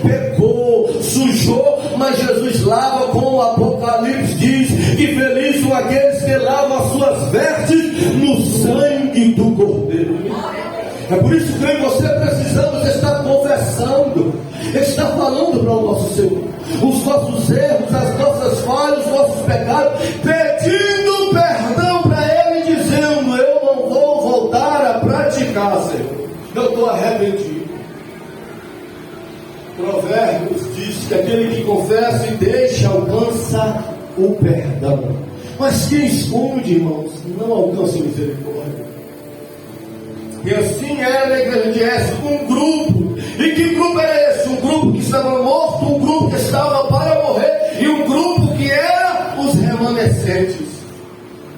pecou, sujou, mas Jesus lava, como o Apocalipse diz, que feliz são aqueles que lavam as suas vestes no sangue do Cordeiro. É por isso que eu e você precisamos estar confessando, estar falando para o nosso Senhor os nossos erros, as nossas falhas, os nossos pecados, pedindo perdão para Ele, dizendo: eu não vou voltar a praticar, Senhor, eu estou arrependido. Provérbios diz que aquele que confessa e deixa alcança o perdão, mas quem esconde, irmãos, não alcança misericórdia. E assim era na igreja de Éfeso um grupo. E que grupo era esse? Um grupo que estava morto, um grupo que estava para morrer, e um grupo que era os remanescentes.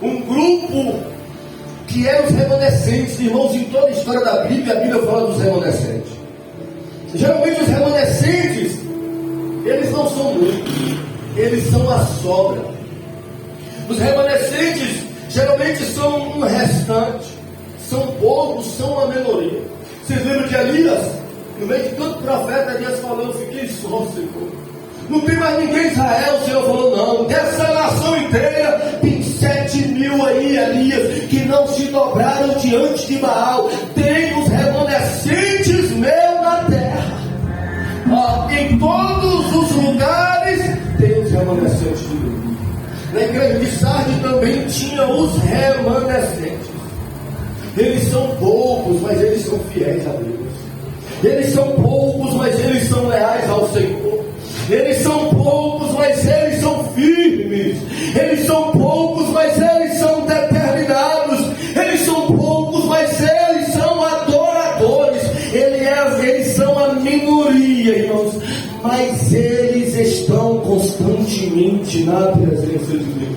Um grupo que era os remanescentes. Irmãos, em toda a história da Bíblia, a Bíblia fala dos remanescentes. Geralmente os remanescentes, eles não são muitos, eles são a sobra. Os remanescentes geralmente são um restante, são poucos, são a minoria. Vocês lembram de Elias? No meio de tanto profeta, Elias falou: eu fiquei só, Senhor, não tem mais ninguém em Israel. O Senhor falou: não, dessa nação inteira tem 7.000 aí, Elias, que não se dobraram diante de Baal. Tem os remanescentes meus na terra. Em todos os lugares tem os remanescentes de Deus. Na igreja de Sardes também tinha os remanescentes. Eles são poucos, mas eles são fiéis a Deus. Eles são poucos, mas eles são leais ao Senhor. Eles são poucos, mas eles são firmes. Eles são poucos, mas eles são determinados. Eles são poucos, mas eles são adoradores. Eles são a minoria, irmãos, mas eles estão constantemente na presença de Deus.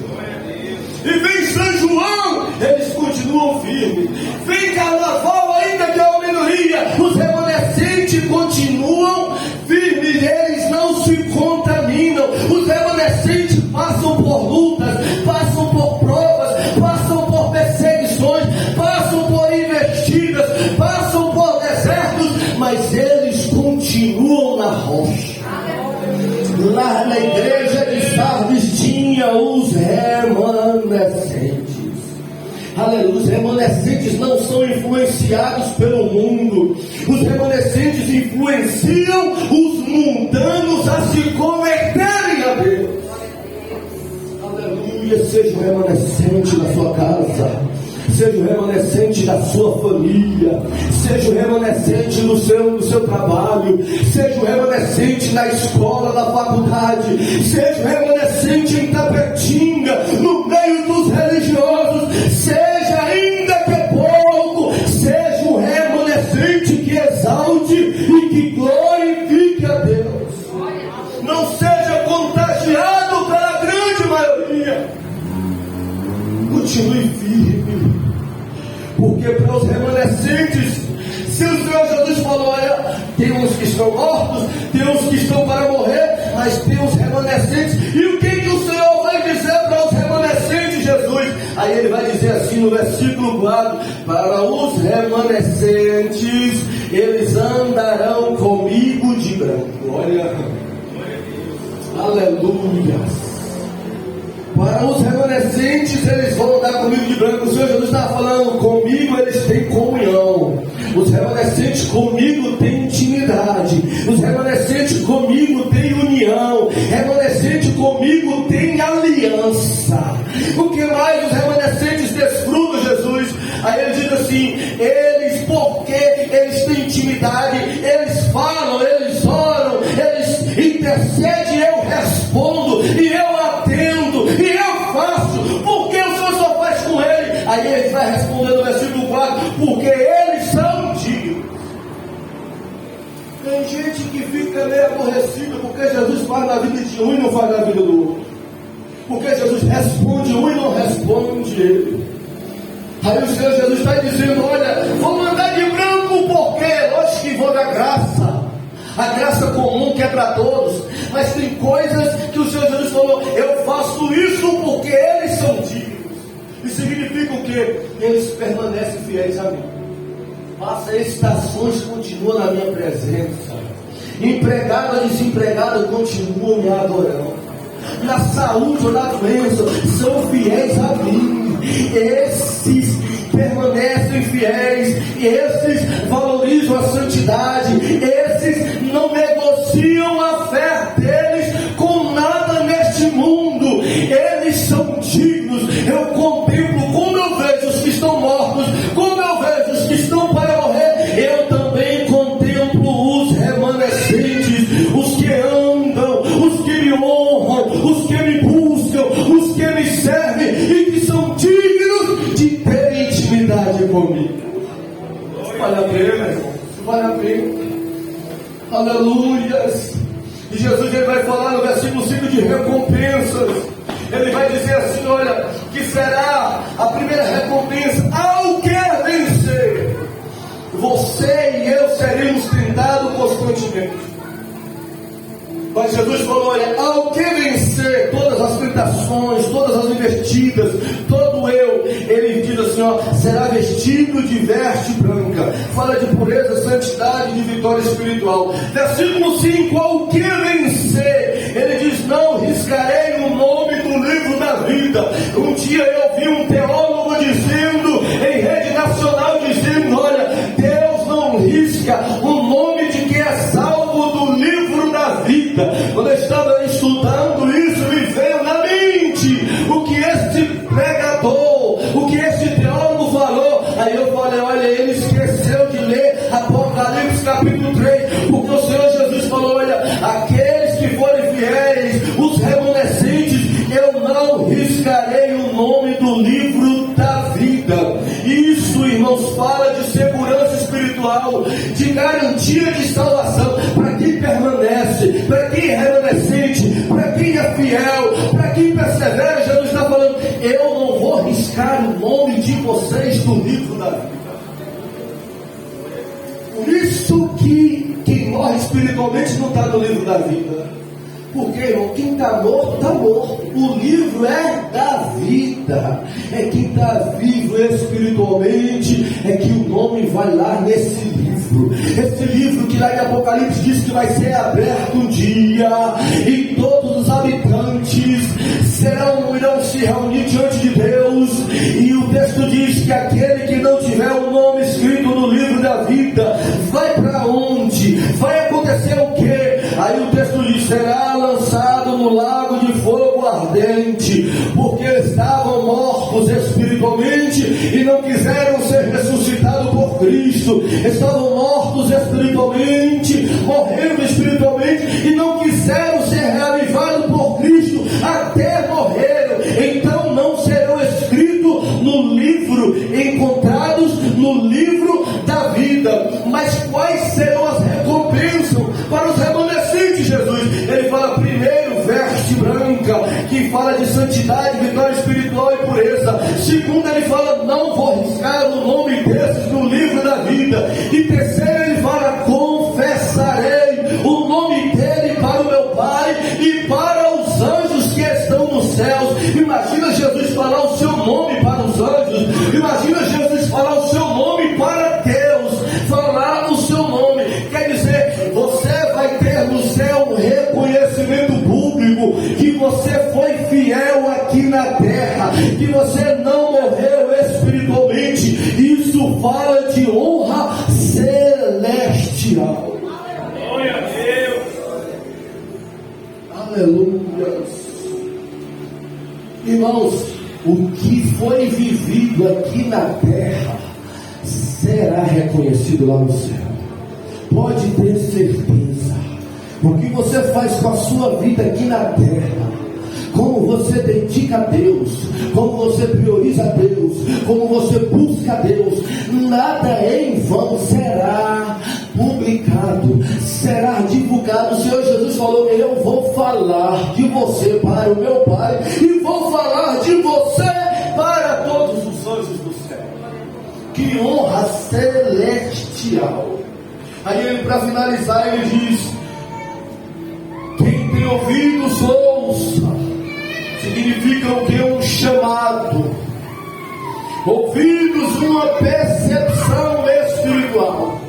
E vem São João, eles continuam firmes. Vem Carnaval, ainda que é uma minoria, os remanescentes continuam firmes. Eles não se contaminam. Os remanescentes passam por lutas, passam por provas, passam por perseguições, passam por investidas, passam por desertos, mas eles continuam na rocha. Lá na igreja de Sardes tinha os remanescentes. Aleluia. Os remanescentes não são influenciados pelo mundo. Os remanescentes influenciam os mundanos a se converterem a Deus. Aleluia. Seja um remanescente na sua casa, seja o remanescente da sua família, seja o remanescente no seu trabalho, seja o remanescente na escola, na faculdade, seja o remanescente em Tapetinga, no meio dos religiosos, seja ainda que é pouco, seja o remanescente que exalte e que glorifique a Deus. Não seja contagiado pela grande maioria. Continue firme, porque para os remanescentes, se o Senhor Jesus falou: olha, tem uns que estão mortos, tem uns que estão para morrer, mas tem os remanescentes. E o que o Senhor vai dizer para os remanescentes, Jesus? Aí ele vai dizer assim no versículo 4: para os remanescentes, eles andarão comigo de branco. Olha, aleluia. Para os remanescentes, eles vão andar comigo de branco. O Senhor Jesus estava falando: comigo eles têm comunhão. Os remanescentes comigo têm intimidade. Os remanescentes comigo têm união. Remanescente comigo tem aliança. O que mais os remanescentes desfrutam, Jesus? Aí ele diz assim: eles, porque eles têm intimidade, eles falam, eles oram, eles intercedem, eu respondo, e eu atendo, e eu faço, porque o Senhor só faz com ele. Aí ele vai responder no versículo 4: porque eles são dignos. Tem gente que fica meio aborrecida porque Jesus faz na vida de um e não faz na vida do outro, porque Jesus responde um e não responde ele. Aí o Senhor Jesus está dizendo: olha, vou mandar de branco porque lógico que vou dar graça. A graça comum que é para todos, mas tem coisas que o Senhor Jesus falou: eu faço isso porque eles são dignos. E significa o quê? Eles permanecem fiéis a mim. Passa estações, continua na minha presença. empregado ou desempregado, continuam me adorando. Na saúde ou na doença, são fiéis a mim. Esses permanecem fiéis, esses valorizam a santidade, esses não negociam a fé deles com nada neste mundo. Eles são dignos. Eu contemplo, como eu vejo os que estão mortos, como eu vejo os que estão para morrer, eu também contemplo os remanescentes, os que andam, os que me honram, os que me buscam, os que me servem e que são dignos de ter intimidade comigo. Vale a pena, irmão. Vale a pena. Aleluias. E Jesus ele vai falar no versículo 5 de recompensas. Ele vai dizer assim: olha, que será a primeira recompensa ao que vencer. Você e eu seremos tentados constantemente. Mas Jesus falou: olha, ao que vencer todas as tentações, todas as investidas, todo eu, ele diz assim: ó, será vestido de veste branca. Fala de pureza, santidade, de vitória espiritual. Versículo 5: ao que vencer, ele diz: não riscarei o nome do livro da vida. Um dia eu vi um teólogo dizendo, em rede nacional, dizendo: olha, Deus não risca o nome de quem é salvo do livro da vida. Quando eu estava estudando isso, me veio na mente o que este pregador, o que este teólogo falou. Aí eu falei: olha, ele esqueceu de ler Apocalipse capítulo 3, porque o Senhor Jesus falou: olha, aqueles que forem fiéis, os remanescentes, eu não riscarei o nome do livro da vida. Isso, irmãos, fala de segurança espiritual, de garantia de salvação para quem permanece, para quem é remanescente, para quem é fiel, para quem persevera. Jesus está falando: eu não vou riscar o nome de vocês do livro da vida. Por isso que quem morre espiritualmente não está no livro da vida. Porque, irmão, quem está morto, está morto. O livro é da vida. É quem está vivo espiritualmente, é que o nome vai lá nesse livro. Esse livro que lá em Apocalipse diz que vai ser aberto um dia, e todos os habitantes irão se reunir diante de Deus. E o texto diz que aquele que não tiver o nome escrito no livro da vida, vai para onde? Vai acontecer o quê? Aí o texto diz: será lançado no lago de fogo ardente, porque estavam mortos espiritualmente e não quiseram ser ressuscitados por Cristo. Estavam mortos espiritualmente, morrendo espiritualmente e não quiseram ser reavivados por Cristo, até morreram. Então não serão escritos no livro, encontrados no livro da vida. Mas quais serão as recompensas para os remanescentes, Jesus? Ele fala: primeiro, veste branca, que fala de santidade, vitória espiritual e pureza. Segundo, ele fala: não vou riscar o nome desses no livro da vida. E terceiro, ele fala: confessarei o nome dele para o meu Pai e para os anjos que estão nos céus. Imagina Jesus falar o seu nome para os anjos. Imagina Jesus falar o seu nome para Deus. Falar o seu nome quer dizer, você vai ter no céu um reconhecimento público que você foi fiel aqui na terra, que você não morreu espiritualmente. Isso fala de honra celestial. Glória a Deus. Aleluia. Irmãos, o que foi vivido aqui na terra será reconhecido lá no céu. Pode ter certeza. O que você faz com a sua vida aqui na terra, como você dedica a Deus, como você prioriza a Deus, como você busca a Deus, nada em vão será publicado, será divulgado. O Senhor Jesus falou: eu vou falar de você para o meu Pai e vou falar de você para todos os anjos do céu. Que honra celestial. Aí ele, para finalizar, ele diz: quem tem ouvidos ouça. Significa o que? Um chamado. Ouvidos, uma percepção espiritual.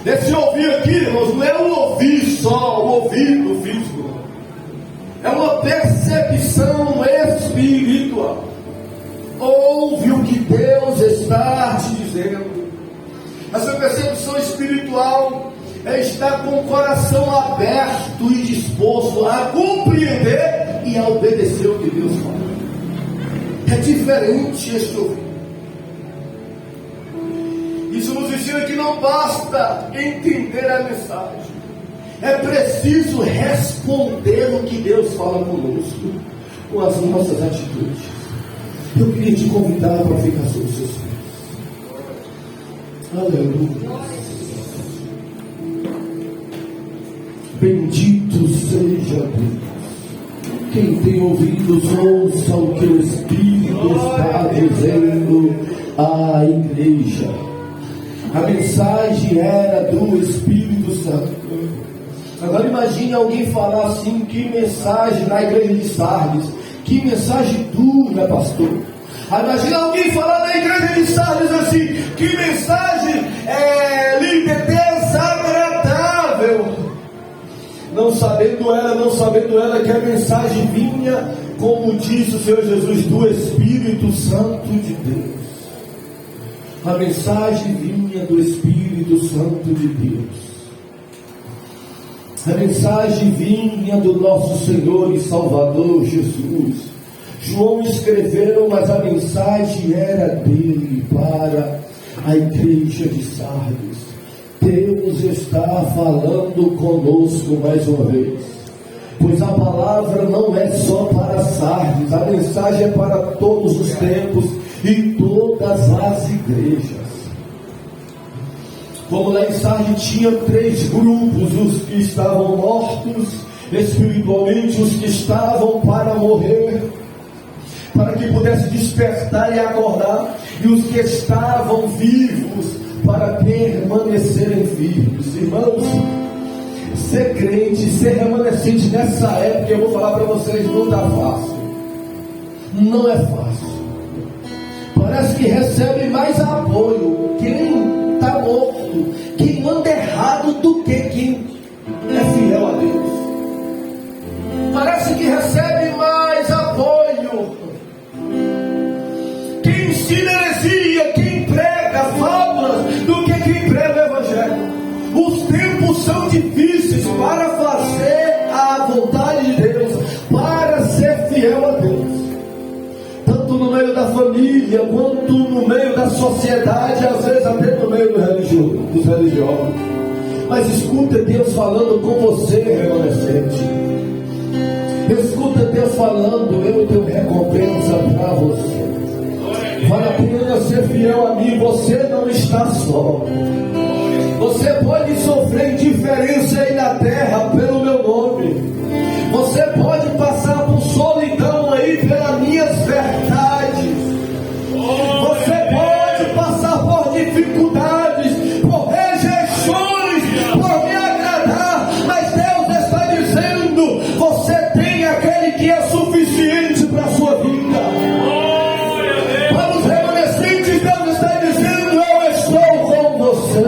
Esse ouvir aqui, irmãos, não é o ouvir só, o ouvido físico. É uma percepção espiritual. Ouve o que Deus está te dizendo. Essa percepção espiritual é estar com o coração aberto e disposto a compreender e a obedecer o que Deus fala. É diferente este ouvir. Isso nos ensina que não basta entender a mensagem. É preciso responder o que Deus fala conosco, com as nossas atitudes. Eu queria te convidar para ficar sobre os seus pés. Aleluia. Bendito seja Deus. Quem tem ouvidos, ouça o que o Espírito está dizendo à igreja. A mensagem era do Espírito Santo. Agora imagine alguém falar assim: que mensagem na igreja de Sardes, que mensagem dura, pastor. Imagina alguém falar na igreja de Sardes assim: que mensagem líder, desagradável. Não sabendo ela que a mensagem vinha, como disse o Senhor Jesus, do Espírito Santo de Deus. A mensagem vinha do Espírito Santo de Deus. A mensagem vinha do nosso Senhor e Salvador Jesus. João escreveu, mas a mensagem era dele para a igreja de Sardes. Deus está falando conosco mais uma vez, pois a palavra não é só para Sardes, a mensagem é para todos os tempos e todas as igrejas. Como lá em Sardes tinha 3 grupos: os que estavam mortos espiritualmente, os que estavam para morrer, para que pudesse despertar e acordar, e os que estavam vivos para permanecerem vivos. Irmãos, ser crente, ser remanescente nessa época, eu vou falar para vocês, não está fácil. Não é fácil. Parece que recebe mais apoio quem está morto, quem anda errado, do que quem é fiel a Deus. Parece que recebe mais apoio quem ensina heresia, quem prega fábulas, do que quem prega o Evangelho. Os tempos são difíceis para fazer a vontade de Deus, para ser fiel a Deus. Tanto no meio da família, quanto no meio da sociedade, às vezes até no meio dos religiosos. Mas escuta Deus falando com você, remanescente. Escuta Deus falando: eu tenho recompensa para você. Vale a pena ser fiel a mim, você não está só. Você pode sofrer indiferença aí na terra pelo meu nome. Você pode passar por solidão aí pelas minhas verdades. Você pode passar por dificuldades, por rejeições, por me agradar. Mas Deus está dizendo: você tem aquele que é suficiente para a sua vida. Para os remanescentes, Deus está dizendo: eu estou com você.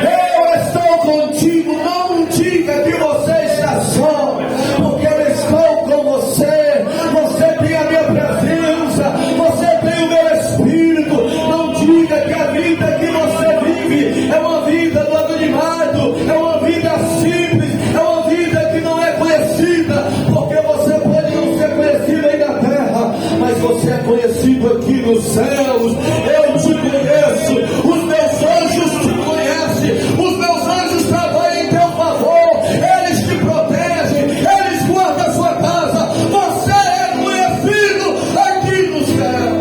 Eu estou contigo. Não diga que você está só, porque eu estou com você. Você tem a minha presença, você tem o meu Espírito. Não diga que a vida que você vive é uma vida do anonimato, é uma vida simples, é uma vida que não é conhecida, porque você pode não ser conhecido aí na terra, mas você é conhecido aqui nos céus. Eu te conheço, os meus anjos te conhecem, os meus anjos trabalham em teu favor, eles te protegem, eles guardam a sua casa. Você é conhecido aqui no céu.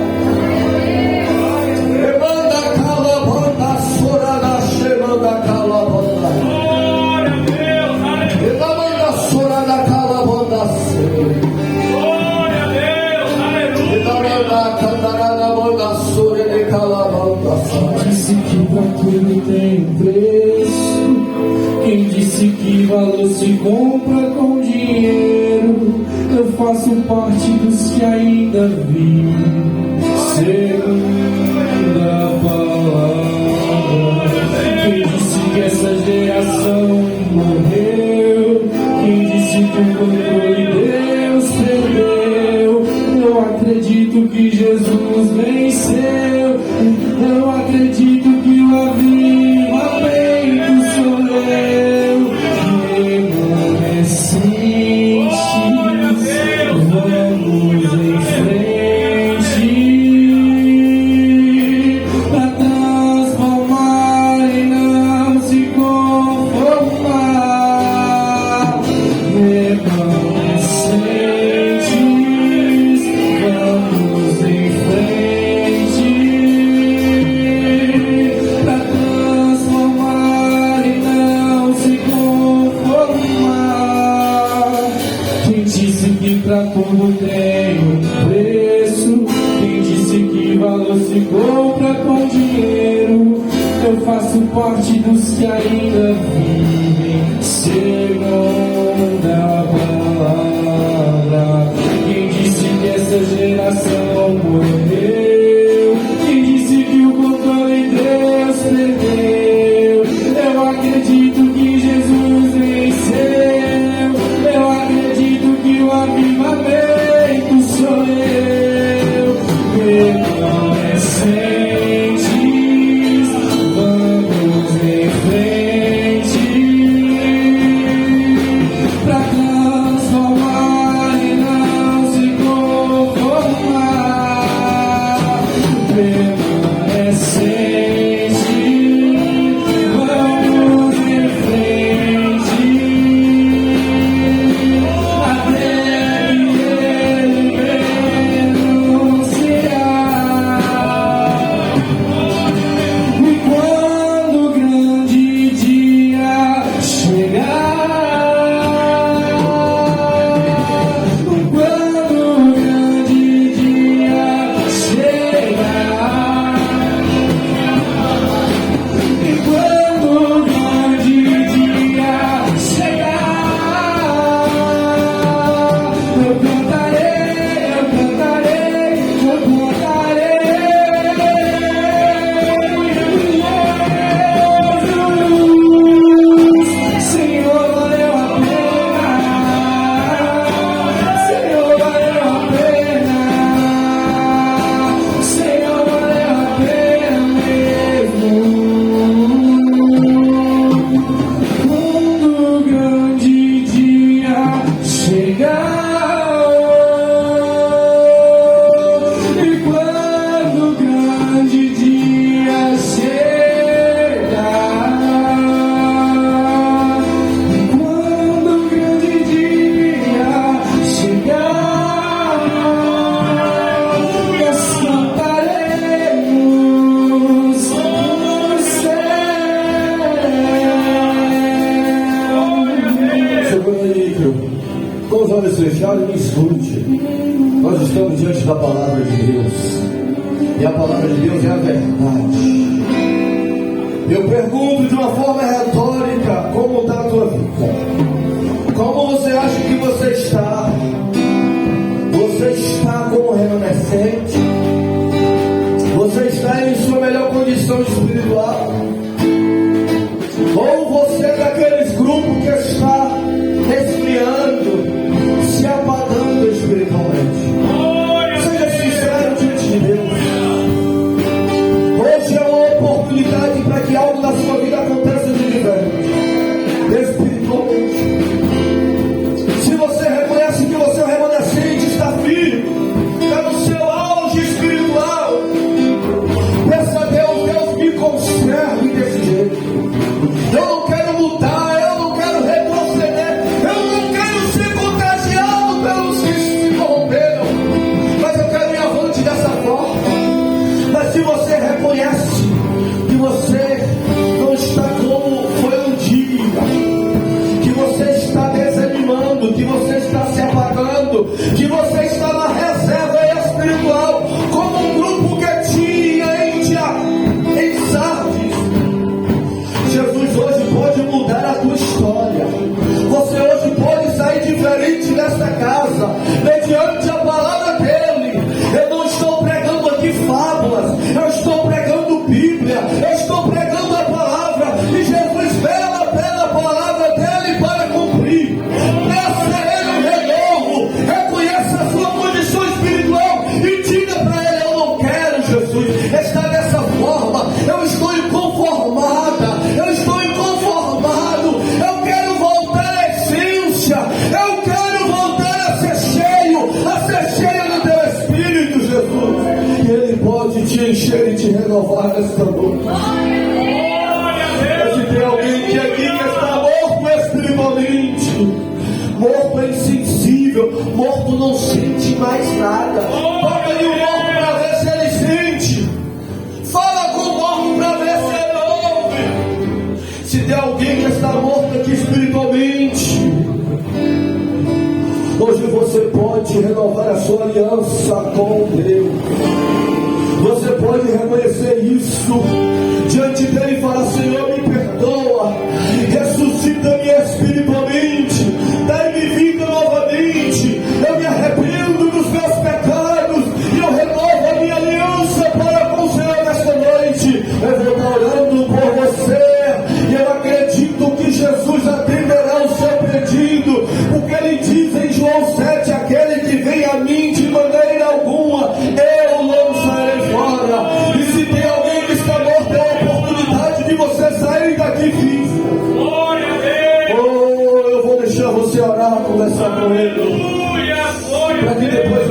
Remanda calabanda, sorana, chemanda calabanda. Glória a Deus, Remanda sorana calabanda. glória a Deus, aleluia. Remanda cantarana banda sorene calabanda. Disse que pra tudo tem um preço. Quem disse que valor se compra com dinheiro? Eu faço parte dos que ainda vivem segundo a palavra. Quem disse essa geração morreu, quem disse que o controle Deus perdeu. Eu acredito que Jesus venceu, eu acredito que o avivamento sou eu. Remanescentes, vamos em frente pra transformar e não se conformar. Remanescentes, vamos em frente pra transformar e não se conformar. Quem disse que pra tudo tem um preço? Quem disse que valor se compra com dinheiro? Eu faço parte dos que ainda vivem segundo a palavra. Quem disse que essa geração morreu? Quem disse que o controle Deus perdeu? Eu acredito que Jesus venceu, eu acredito que o avivamento sou eu. Remanescentes, vamos em frente pra transformar e não se conformar. Remanescentes, vamos em frente até que Ele venha anunciar. E quando o grande dia chegar, quando o grande dia chegar, e quando o grande dia chegar, eu cantarei, eu cantarei, eu cantarei. Senhor, valeu a pena. Senhor, valeu a pena. Senhor, valeu a pena mesmo. Quando o grande dia chegar, e quando o grande dia chegar, e quando o grande dia chegar, nós cantaremos no céu. Segundo nível, com os olhos fechados, me escute. Nós estamos diante da palavra de Deus, e a palavra de Deus é a verdade. Eu pergunto de uma forma retórica: como está a tua vida? Como você acha que você está? Você está como remanescente? Você está em sua melhor condição espiritual? Ou você é daqueles grupos que está esfriando, se apagando espiritualmente? Seja sincero diante de Deus. Hoje é uma oportunidade para que algo na sua vida aconteça de diferente, espiritualmente. Se você reconhece que você é um remanescente, está firme, está no seu auge espiritual, peça a Deus: Deus me conserve desse jeito. Eu não quero mudar, eu não quero retroceder, eu não quero ser contagiado pelos que se corromperam, mas eu quero ir avante dessa forma. Mas se você reconhece que você não está como foi um dia, que você está desanimando, que você te encher e te renovar nesta noite. Mas se tem alguém que aqui que está morto espiritualmente, morto é insensível, morto não sente mais nada. Toca ali o morto para ver se ele sente. Fala com o morto para ver se ele ouve. Se tem alguém que está morto aqui espiritualmente, hoje você pode renovar a sua aliança com Deus. Você pode reconhecer isso diante dele e falar: Senhor, me perdoa, ressuscita-me espiritualmente, dai-me vida novamente. Eu me arrependo dos meus pecados e eu renovo a minha aliança para com o Senhor nesta noite. Eu vou estar orando por você e eu acredito que Jesus atenderá o seu pedido, porque ele diz em João 7: aquele que vem a mim de maneira alguma eu lançarei fora. E se tem alguém que está morto, é a oportunidade de você sair daqui vivo. Glória a Deus. Oh, eu vou deixar você orar, conversar com ele, Aleluia, glória para a que Deus. depois